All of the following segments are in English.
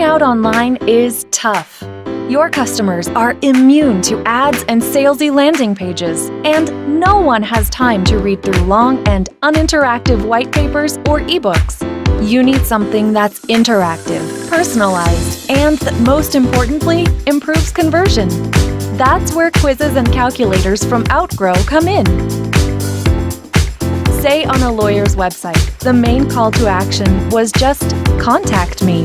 Starting out online is tough. Your customers are immune to ads and salesy landing pages, and no one has time to read through long and uninteractive white papers or ebooks. You need something that's interactive, personalized, and that most importantly, improves conversion. That's where quizzes and calculators from Outgrow come in. Say on a lawyer's website, the main call to action was just contact me.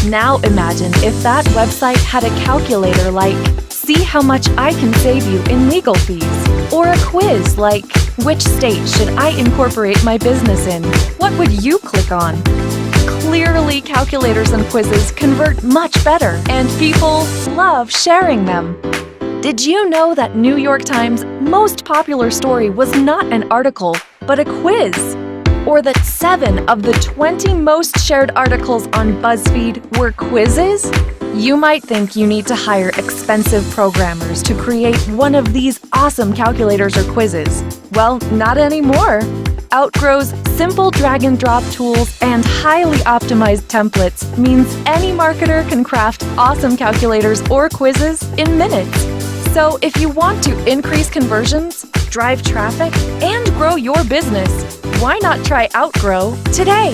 Now imagine if that website had a calculator like, see how much I can save you in legal fees, or a quiz like, which state should I incorporate my business in? What would you click on? Clearly, calculators and quizzes convert much better, and people love sharing them. Did you know that New York Times' most popular story was not an article, but a quiz? Or that 7 of the 20 most shared articles on BuzzFeed were quizzes? You might think you need to hire expensive programmers to create one of these awesome calculators or quizzes. Well, not anymore. Outgrow's simple drag-and-drop tools and highly optimized templates means any marketer can craft awesome calculators or quizzes in minutes. So if you want to increase conversions, drive traffic, and grow your business, why not try Outgrow today?